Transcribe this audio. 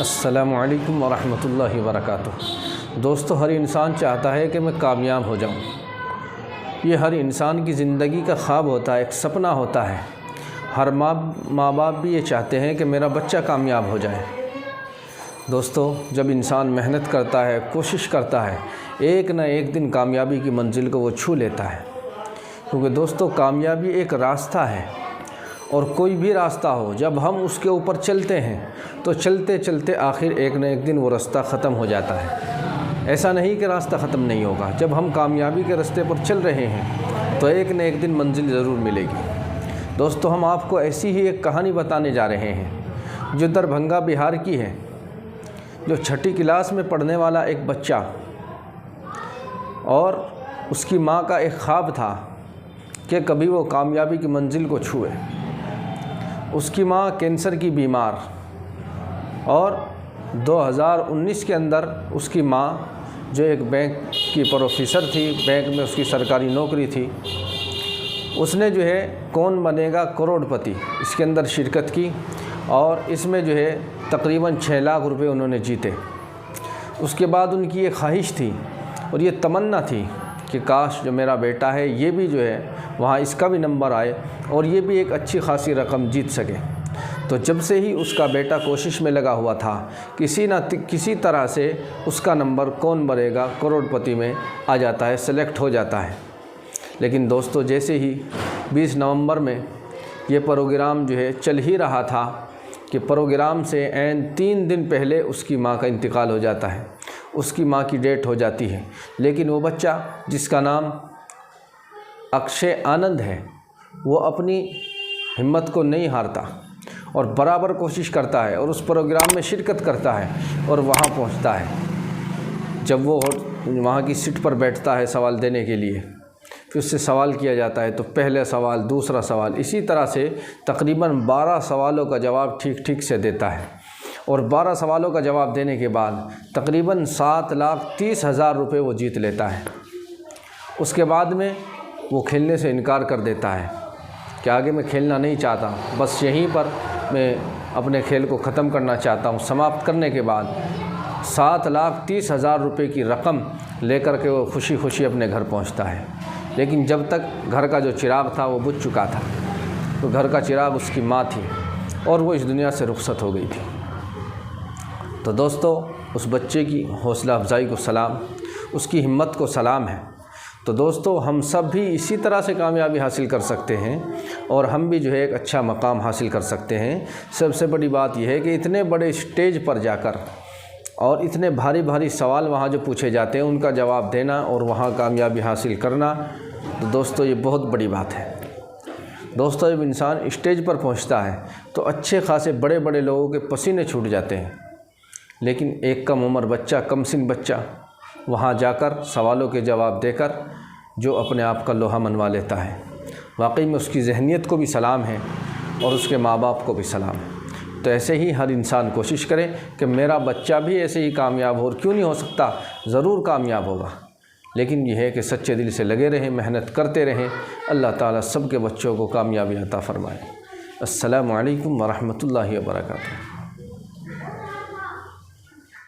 अस्सलामु अलैकुम वरहमतुल्लाहि वबरकातुहू। दोस्तों, हर इंसान चाहता है कि मैं कामयाब हो जाऊं। ये हर इंसान की ज़िंदगी का ख्वाब होता है, एक सपना होता है। हर माँ बाप भी ये चाहते हैं कि मेरा बच्चा कामयाब हो जाए। दोस्तों, जब इंसान मेहनत करता है, कोशिश करता है, एक न एक दिन कामयाबी की मंजिल को वो छू लेता है। क्योंकि दोस्तों, कामयाबी एक रास्ता है और कोई भी रास्ता हो, जब हम उसके ऊपर चलते हैं तो चलते चलते आखिर एक न एक दिन वो रास्ता ख़त्म हो जाता है। ऐसा नहीं कि रास्ता ख़त्म नहीं होगा। जब हम कामयाबी के रास्ते पर चल रहे हैं तो एक न एक दिन मंजिल ज़रूर मिलेगी। दोस्तों, हम आपको ऐसी ही एक कहानी बताने जा रहे हैं जो दरभंगा बिहार की है। जो छठी क्लास में पढ़ने वाला एक बच्चा और उसकी माँ का एक ख्वाब था कि कभी वो कामयाबी की मंजिल को छुए। उसकी माँ कैंसर की बीमार और 2019 के अंदर उसकी माँ, जो एक बैंक की प्रोफेसर थी, बैंक में उसकी सरकारी नौकरी थी, उसने जो है कौन बनेगा करोड़पति इसके अंदर शिरकत की और इसमें जो है तकरीबन 6 लाख रुपए उन्होंने जीते। उसके बाद उनकी ये ख्वाहिश थी और ये तमन्ना थी कि काश जो मेरा बेटा है ये भी जो है वहाँ इसका भी नंबर आए और ये भी एक अच्छी खासी रकम जीत सके। तो जब से ही उसका बेटा कोशिश में लगा हुआ था, किसी तरह से उसका नंबर कौन बनेगा करोड़पति में आ जाता है, सेलेक्ट हो जाता है। लेकिन दोस्तों, जैसे ही 20 नवंबर में ये प्रोग्राम जो है चल ही रहा था कि प्रोग्राम से ऐन 3 दिन पहले उसकी माँ का इंतकाल हो जाता है। उसकी माँ की डेथ हो जाती है। लेकिन वो बच्चा जिसका नाम अक्षय आनंद है, वो अपनी हिम्मत को नहीं हारता और बराबर कोशिश करता है और उस प्रोग्राम में शिरकत करता है और वहाँ पहुँचता है। जब वो वहाँ की सीट पर बैठता है सवाल देने के लिए, फिर उससे सवाल किया जाता है तो पहले सवाल, दूसरा सवाल, इसी तरह से तकरीबन 12 सवालों का जवाब ठीक से देता है। और 12 सवालों का जवाब देने के बाद तकरीबन 7,30,000 रुपये वो जीत लेता है। उसके बाद में वो खेलने से इनकार कर देता है कि आगे मैं खेलना नहीं चाहता, बस यहीं पर मैं अपने खेल को ख़त्म करना चाहता हूँ। समाप्त करने के बाद 7,30,000 रुपये की रकम लेकर के वो खुशी खुशी अपने घर पहुँचता है। लेकिन जब तक घर का जो चिराग था वो बुझ चुका था। तो घर का चिराग उसकी माँ थी और वो इस दुनिया से रुखसत हो गई थी। तो दोस्तों, उस बच्चे की हौसला अफजाई को सलाम, उसकी हिम्मत को सलाम है। तो दोस्तों, हम सब भी इसी तरह से कामयाबी हासिल कर सकते हैं और हम भी जो है एक अच्छा मकाम हासिल कर सकते हैं। सबसे बड़ी बात यह है कि इतने बड़े स्टेज पर जाकर और इतने भारी भारी सवाल वहाँ जो पूछे जाते हैं उनका जवाब देना और वहाँ कामयाबी हासिल करना, तो दोस्तों ये बहुत बड़ी बात है। दोस्तों, जब इंसान स्टेज पर पहुँचता है तो अच्छे खासे बड़े बड़े लोगों के पसीने छूट जाते हैं। लेकिन एक कम उम्र बच्चा, कम सिन बच्चा वहाँ जाकर सवालों के जवाब देकर जो अपने आप का लोहा मनवा लेता है, वाकई में उसकी ज़हनियत को भी सलाम है और उसके माँ बाप को भी सलाम है। तो ऐसे ही हर इंसान कोशिश करे कि मेरा बच्चा भी ऐसे ही कामयाब हो। और क्यों नहीं हो सकता, ज़रूर कामयाब होगा। लेकिन यह है कि सच्चे दिल से लगे रहें, मेहनत करते रहें। अल्लाह ताला सब के बच्चों को कामयाबी अता फ़रमाए। अस्सलामु अलैकुम वरहमतुल्लाहि वबरकातुहू।